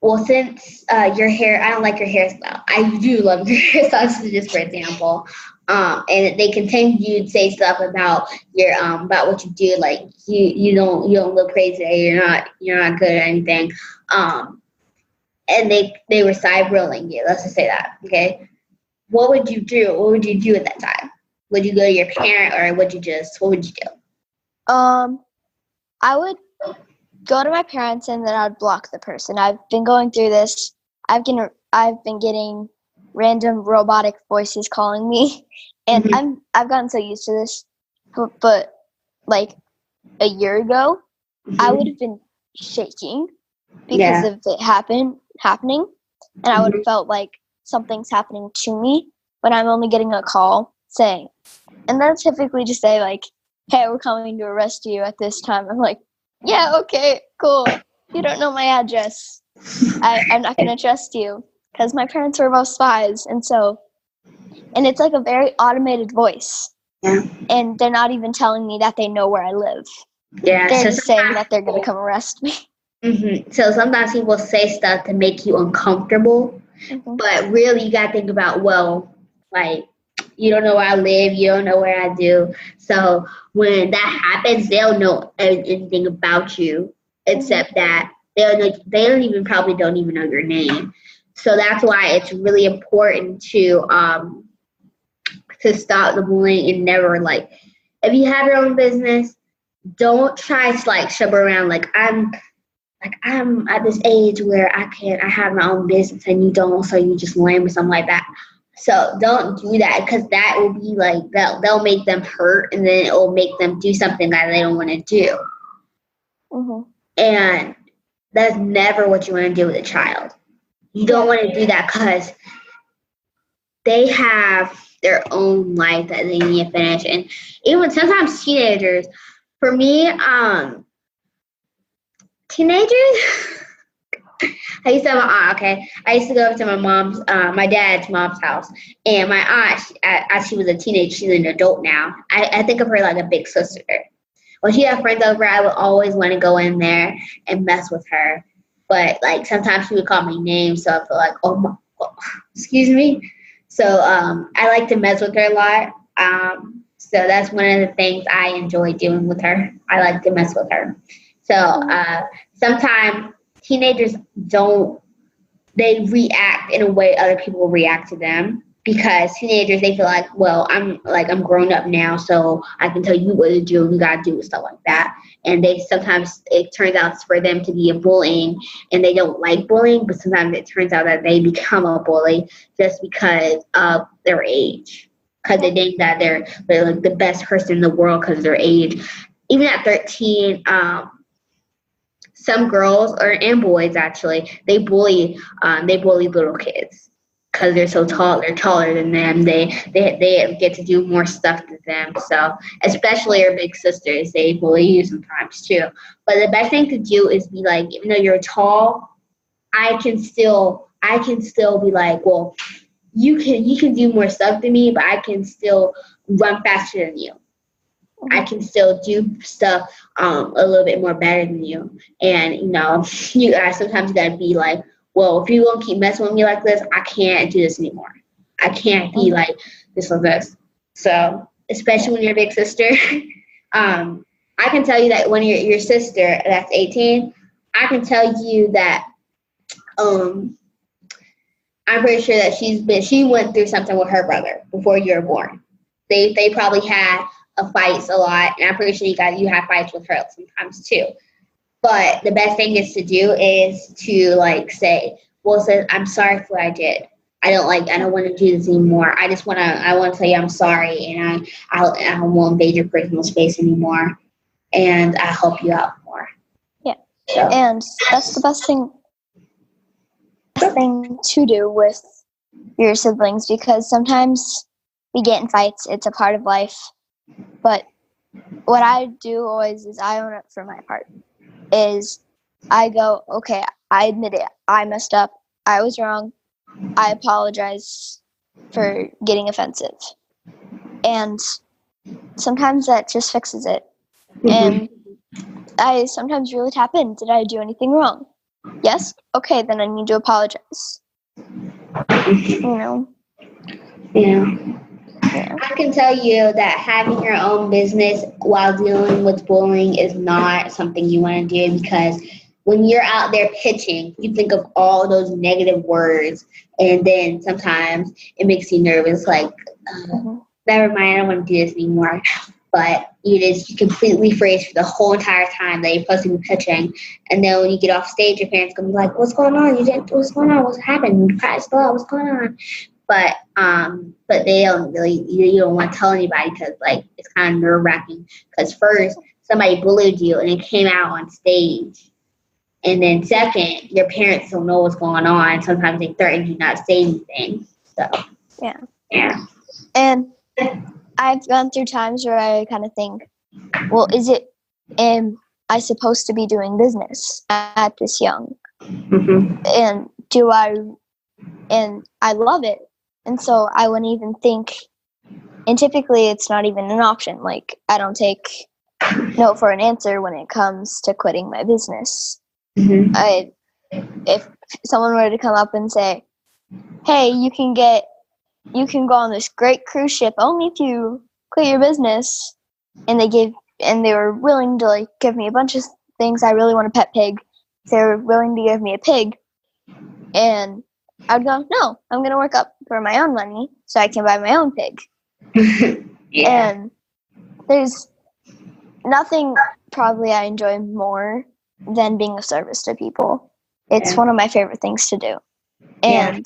your hair, I don't like your hairstyle. I do love your hairstyle, just for example. And they continue to say stuff about your about what you do, like you don't look crazy, you're not good at anything. And they were cyberbullying you. Let's just say that, okay? What would you do? What would you do at that time? Would you go to your parent, or what would you do? I would go to my parents and then I'd block the person. I've been going through this. I've been getting random robotic voices calling me, and I've gotten so used to this. But like a year ago, I would have been shaking because of it happening, and I would have felt like something's happening to me, but I'm only getting a call saying, and they'll typically just say like, "Hey, we're coming to arrest you at this time." I'm like, "Yeah, okay, cool. You don't know my address. I'm not going to trust you," because my parents were both spies, and it's like a very automated voice. Yeah. And they're not even telling me that they know where I live. Yeah. They're just saying that they're going to come arrest me. So sometimes people say stuff to make you uncomfortable, but really you got to think about, well, like, you don't know where I live, you don't know where I do. So when that happens, they'll know anything about you except that they probably don't even know your name. So that's why it's really important to stop the bullying and never, like, if you have your own business, don't try to like shove around like I'm at this age where I have my own business and you don't, so you just lame or something like that. So don't do that, because that will be like they'll make them hurt, and then it will make them do something that they don't want to do. And that's never what you want to do with a child. You don't want to do that, because they have their own life that they need to finish. And even sometimes teenagers, for me, teenagers, I used to have an aunt, okay? I used to go to my dad's mom's house. And my aunt, as she was a teenager, she's an adult now. I think of her like a big sister. When she had friends over, I would always want to go in there and mess with her. But like sometimes she would call me names, so I feel like, excuse me. So I like to mess with her a lot. So that's one of the things I enjoy doing with her. I like to mess with her. So sometimes teenagers they react in a way other people react to them, because teenagers, they feel like, well, I'm grown up now, so I can tell you what to do, you gotta do stuff like that. And sometimes it turns out for them to be a bullying, and they don't like bullying, but sometimes it turns out that they become a bully just because of their age, because they think that they're like the best person in the world because of their age. Even at 13, some girls and boys actually, they bully little kids because they're so tall. They're taller than them. They get to do more stuff to them. So especially your big sisters, they bully you sometimes too. But the best thing to do is be like, even though you're tall, I can still be like, well, you can do more stuff than me, but I can still run faster than you. I can still do stuff a little bit more better than you. And, you guys sometimes gotta be like, well, if you won't keep messing with me like this, I can't do this anymore. I can't be like this or this. So, especially when you're a big sister, I can tell you that when your sister that's 18, I can tell you that I'm pretty sure that she went through something with her brother before you were born. They probably had fights a lot, and I'm pretty sure you have fights with her sometimes too. But the best thing is to do is to like say, well, I'm sorry for what I did. I don't want to do this anymore. I want to tell you I'm sorry, and I won't invade your personal space anymore, and I'll help you out more. Yeah, so. And that's the best thing to do with your siblings, because sometimes we get in fights. It's a part of life. But what I do always is I own up for my part. Is I go, okay, I admit it. I messed up. I was wrong. I apologize for getting offensive. And sometimes that just fixes it. And I sometimes really tap in. Did I do anything wrong? Yes? Okay, then I need to apologize. You know? Yeah. Yeah. I can tell you that having your own business while dealing with bullying is not something you want to do, because when you're out there pitching, you think of all those negative words, and then sometimes it makes you nervous, like, never mind, I don't want to do this anymore. But you just completely freeze for the whole entire time that you're supposed to be pitching. And then when you get off stage, your parents going to be like, what's going on? What's going on? What's happened? You practiced a lot. What's going on? But they don't really, you don't want to tell anybody, because, like, it's kind of nerve-wracking. Because first, somebody bullied you and it came out on stage. And then second, your parents don't know what's going on. Sometimes they threaten you not to say anything. So, yeah. And I've gone through times where I kind of think, well, am I supposed to be doing business at this young? And I love it. And so I wouldn't even think, and typically it's not even an option. Like, I don't take no for an answer when it comes to quitting my business. If someone were to come up and say, hey, you can go on this great cruise ship only if you quit your business, and they were willing to, like, give me a bunch of things. I really want a pet pig. They were willing to give me a pig, and I would go, no, I'm going to work up for my own money so I can buy my own pig. And there's nothing probably I enjoy more than being of service to people. It's one of my favorite things to do. And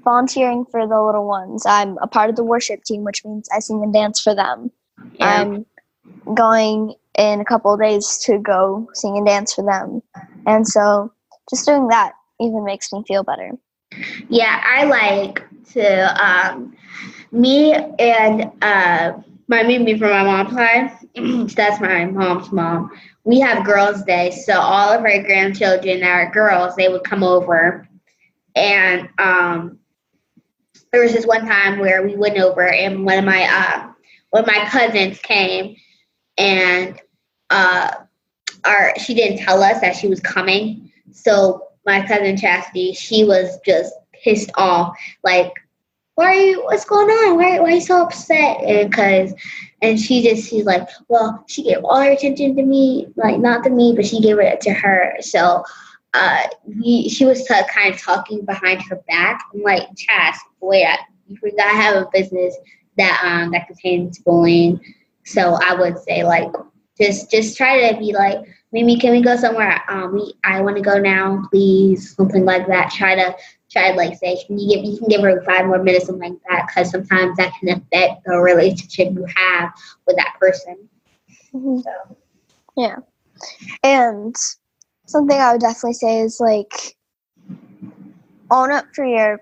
volunteering for the little ones. I'm a part of the worship team, which means I sing and dance for them. I'm going in a couple of days to go sing and dance for them. And so just doing that even makes me feel better. Yeah, I like to, me and me from my mom's side, that's my mom's mom, we have girls' day. So all of our grandchildren that are girls, they would come over. And there was this one time where we went over, and one of my cousins came, and she didn't tell us that she was coming. So my cousin Chastity, she was just pissed off, like, what's going on? Why are you so upset? And she's like, well, she gave all her attention to me, like, not to me, but she gave it to her. So she was kind of talking behind her back. I'm like, Chas, wait, you forgot I have a business that contains bullying. So I would say, like, just try to be like, Mimi, can we go somewhere? I want to go now, please, something like that. Try to like say, you can give her 5 more minutes, something like that, because sometimes that can affect the relationship you have with that person. So. Yeah, and something I would definitely say is, like, own up for your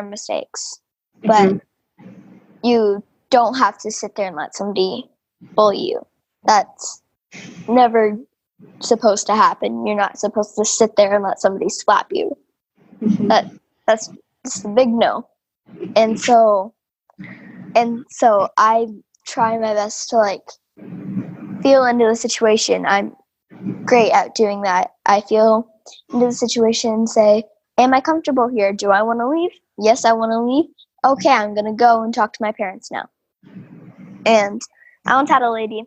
mistakes, but you don't have to sit there and let somebody bully you. That's never supposed to happen. You're not supposed to sit there and let somebody slap you. That's just a big no. And so I try my best to, like, feel into the situation. I'm great at doing that. I feel into the situation and say, am I comfortable here? Do I want to leave? Yes, I want to leave. Okay, I'm going to go and talk to my parents now. And I once had a lady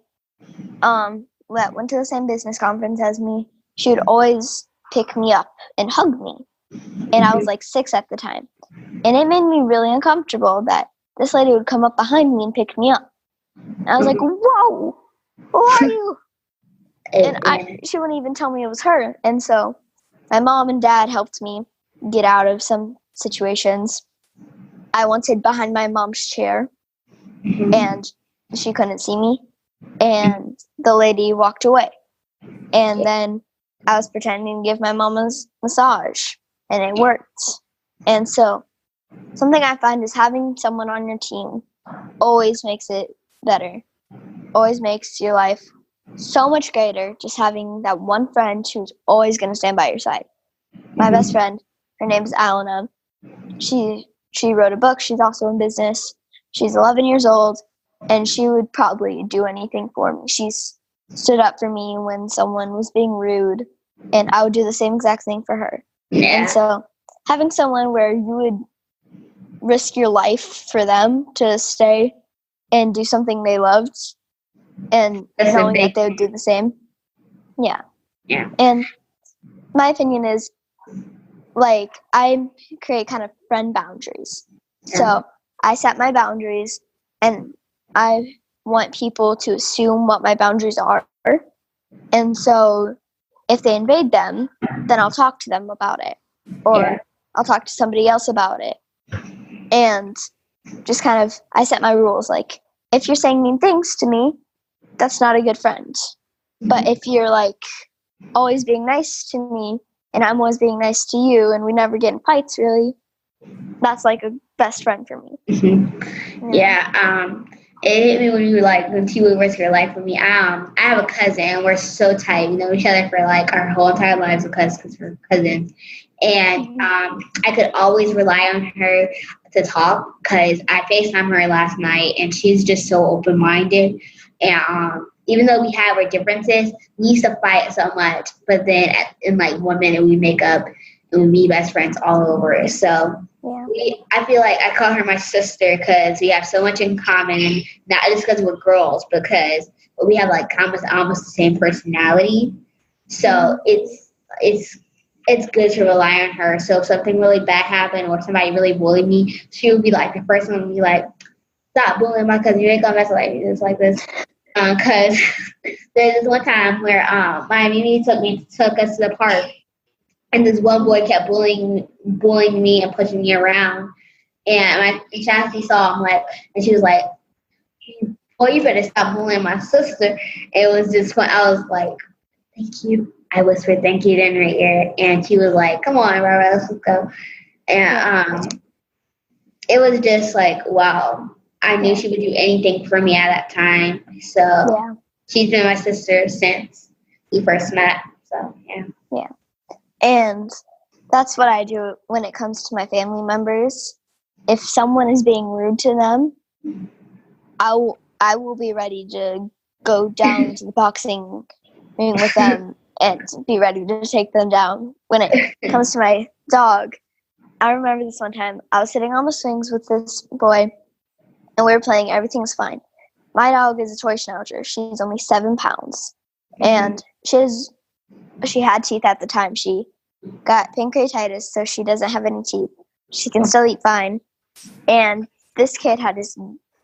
that went to the same business conference as me. She would always pick me up and hug me. And I was like 6 at the time. And it made me really uncomfortable that this lady would come up behind me and pick me up. And I was like, whoa, who are you? And she wouldn't even tell me it was her. And so my mom and dad helped me get out of some situations. I once hid behind my mom's chair, and she couldn't see me. And the lady walked away. And then I was pretending to give my mom a massage, and it worked. And so something I find is having someone on your team always makes it better, always makes your life so much greater, just having that one friend who's always going to stand by your side. My best friend, her name is Alana. She wrote a book. She's also in business. She's 11 years old, and she would probably do anything for me. She's stood up for me when someone was being rude, and I would do the same exact thing for her. Yeah. And so having someone where you would risk your life for them to stay and do something they loved, and That's a knowing that big they would do the same. Yeah. Yeah. And my opinion is, like, I create kind of friend boundaries. So I set my boundaries, and I want people to assume what my boundaries are. And so if they invade them, then I'll talk to them about it, or I'll talk to somebody else about it. And just kind of, I set my rules. Like, if you're saying mean things to me, that's not a good friend. But if you're, like, always being nice to me, and I'm always being nice to you, and we never get in fights, really, that's, like, a best friend for me. It hit me when you were like, when you would risk your life for me. I have a cousin, and we're so tight. We know each other for like our whole entire lives because we're cousins. And I could always rely on her to talk because I FaceTimed her last night, and she's just so open-minded. And even though we have our differences, we used to fight so much. But then in like 1 minute, we make up and we be best friends all over. So I feel like I call her my sister because we have so much in common, and not just because we're girls, because we have like almost the same personality. So it's good to rely on her. So if something really bad happened or somebody really bullied me, she would be like the first one to be like, "Stop bullying my cousin. You ain't gonna mess like this like this." Because there's this one time where my Mimi took us to the park. And this one boy kept bullying me and pushing me around. And Chastity saw him, like, and she was like, "Boy, you better stop bullying my sister." It was just fun. I was like, "Thank you." I whispered thank you in her ear. And she was like, "Come on, Rara, let's go." And it was just like, wow. I knew she would do anything for me at that time. So she's been my sister since we first met. So, Yeah. And that's what I do when it comes to my family members. If someone is being rude to them, I will be ready to go down to the boxing ring with them and be ready to take them down. When it comes to my dog, I remember this one time. I was sitting on the swings with this boy, and we were playing. Everything's fine. My dog is a toy schnauzer. She's only 7 pounds, and she had teeth at the time. She got pancreatitis, so she doesn't have any teeth. She can still eat fine. And this kid had his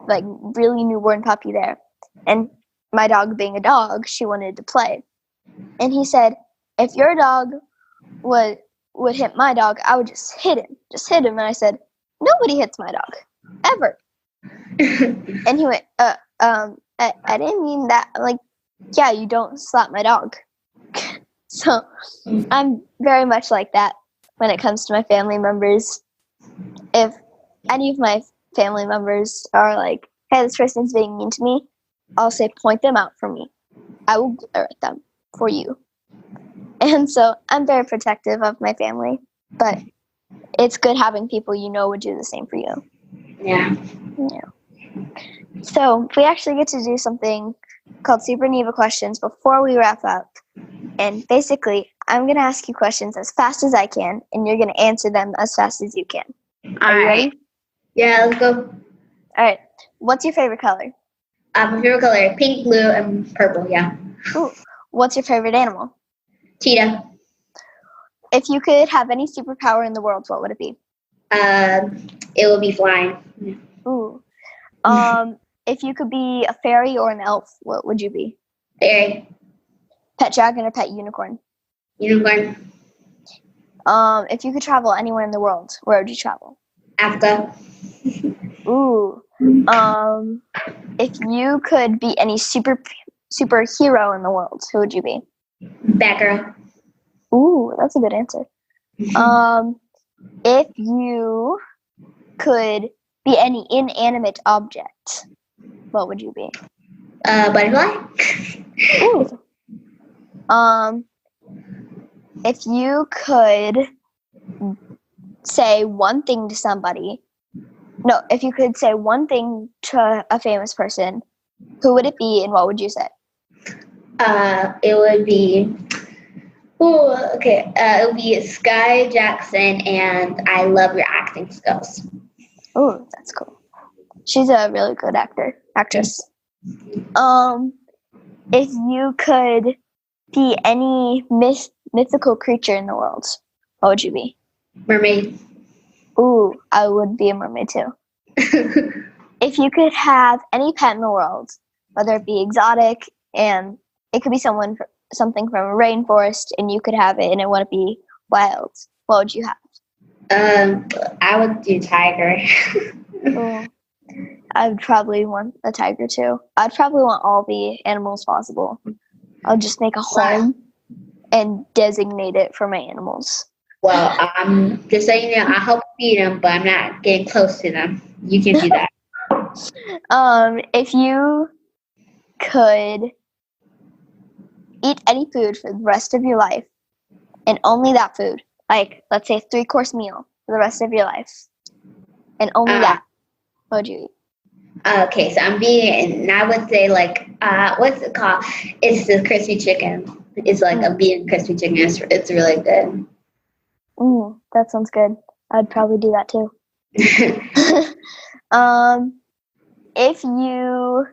like really newborn puppy there. And my dog being a dog, she wanted to play. And he said, "If your dog would hit my dog, I would just hit him. Just hit him." And I said, "Nobody hits my dog. Ever." And he went, I didn't mean that. I'm like, "Yeah, you don't slap my dog." So I'm very much like that when it comes to my family members. If any of my family members are like, "Hey, this person's being mean to me," I'll say, "Point them out for me. I will glare at them for you." And so I'm very protective of my family, but it's good having people you know would do the same for you. Yeah. So we actually get to do something called Super Neva questions before we wrap up. And basically, I'm going to ask you questions as fast as I can, and you're going to answer them as fast as you can. Are you ready? Yeah, let's go. All right. What's your favorite color? My favorite color, pink, blue, and purple, Ooh. What's your favorite animal? Cheetah. If you could have any superpower in the world, what would it be? It would be flying. Ooh. If you could be a fairy or an elf, what would you be? Fairy. Pet dragon or pet unicorn? Unicorn. If you could travel anywhere in the world, where would you travel? Africa. Ooh. If you could be any superhero in the world, who would you be? Batgirl. Ooh, that's a good answer. If you could be any inanimate object, what would you be? Butterfly. Ooh. If you could say one thing to somebody, if you could say one thing to a famous person, who would it be and what would you say? It would be, it would be Sky Jackson, and I love your acting skills. Oh, that's cool. She's a really good actress. If you could be any mythical creature in the world, what would you be? Mermaid. Ooh, I would be a mermaid too. If you could have any pet in the world, whether it be exotic, and it could be something from a rainforest, and you could have it, and it wouldn't be wild, what would you have? I would do tiger. Ooh, I would probably want a tiger too. I'd probably want all the animals possible. I'll just make a home and designate it for my animals. Well, just so you know, I help feed them, but I'm not getting close to them. You can do that. If you could eat any food for the rest of your life, and only that food, like let's say a 3-course meal for the rest of your life, and only that, what would you eat? Okay, so I'm vegan, and I would say what's it called? It's the crispy chicken. It's like a vegan crispy chicken. It's really good. That sounds good. I'd probably do that too. If you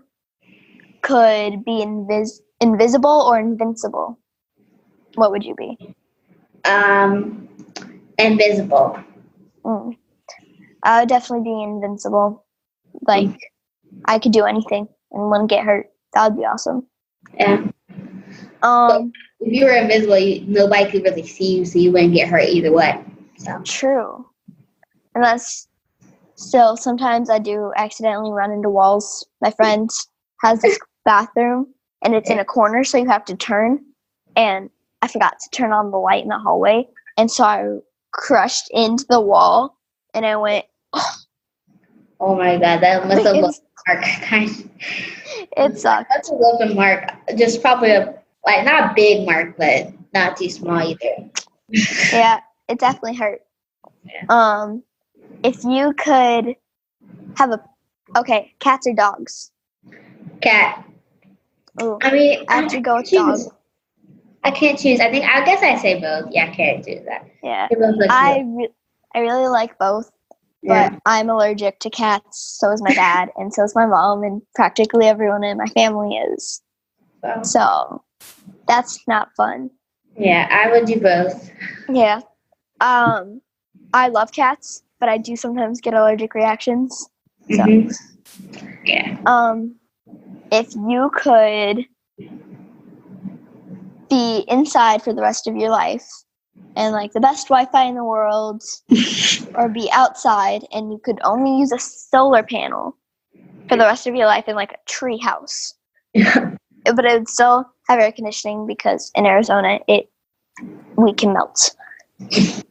could be invisible or invincible, what would you be? Invisible. I would definitely be invincible. Like, I could do anything and wouldn't get hurt. That would be awesome. Yeah. But if you were invisible, nobody could really see you, so you wouldn't get hurt either way. So. True. Unless, still, sometimes I do accidentally run into walls. My friend has this bathroom, and it's in a corner, so you have to turn. And I forgot to turn on the light in the hallway, and so I crushed into the wall, and I went, oh my God, that must have left a mark. It sucked. That's a little mark. Just probably not a big mark, but not too small either. Yeah, it definitely hurt. Yeah. If you could have cats or dogs? Cat. Ooh, I mean, I have to go with dog. I can't choose. I guess I say both. Yeah, I can't choose that. Yeah, I really like both, but I'm allergic to cats. So is my dad, and so is my mom, and practically everyone in my family is. Wow. So that's not fun. Yeah, I would do both. Yeah. I love cats, but I do sometimes get allergic reactions. So, yeah. If you could be inside for the rest of your life and like the best Wi-Fi in the world, or be outside and you could only use a solar panel for the rest of your life in like a tree house, but it would still have air conditioning because in Arizona we can melt. Say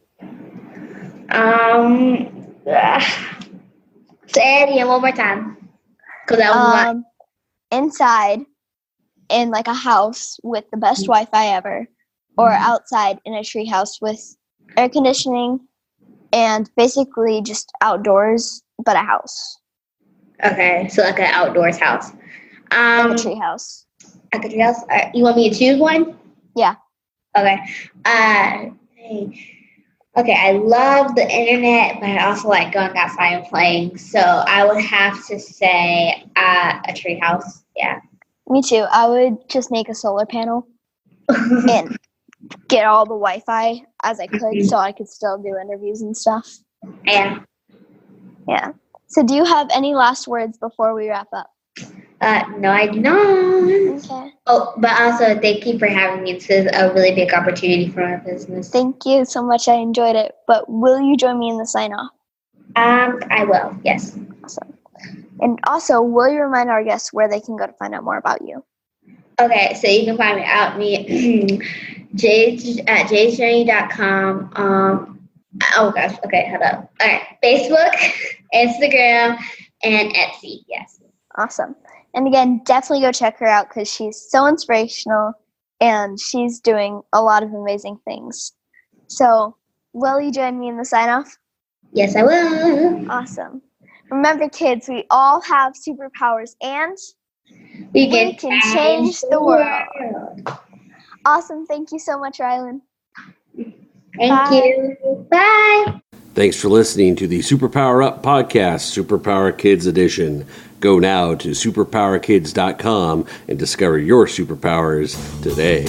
it again one more time. Inside in like a house with the best Wi-Fi ever, or outside in a tree house with air conditioning and basically just outdoors, but a house. Okay, so like an outdoors house. Like a tree house. Like a tree house? You want me to choose one? Yeah. Okay. Okay, I love the internet, but I also like going outside and playing. So I would have to say a tree house. Yeah. Me too. I would just make a solar panel and get all the Wi-Fi as I could so I could still do interviews and stuff. Yeah. Yeah. So do you have any last words before we wrap up? No, I do not. Okay. Oh, but also thank you for having me. This is a really big opportunity for our business. Thank you so much. I enjoyed it. But will you join me in the sign-off? I will, yes. Awesome. And also, will you remind our guests where they can go to find out more about you? Okay, so you can find me at jadejournee.com. Oh gosh, okay, hold up. All right, Facebook, Instagram, and Etsy, yes. Awesome. And again, definitely go check her out because she's so inspirational and she's doing a lot of amazing things. So, will you join me in the sign-off? Yes, I will. Awesome. Remember, kids, we all have superpowers and We can change the world. Awesome. Thank you so much, Rylan. Thank you. Bye. Thanks for listening to the Superpower Up podcast, Superpower Kids Edition. Go now to superpowerkids.com and discover your superpowers today.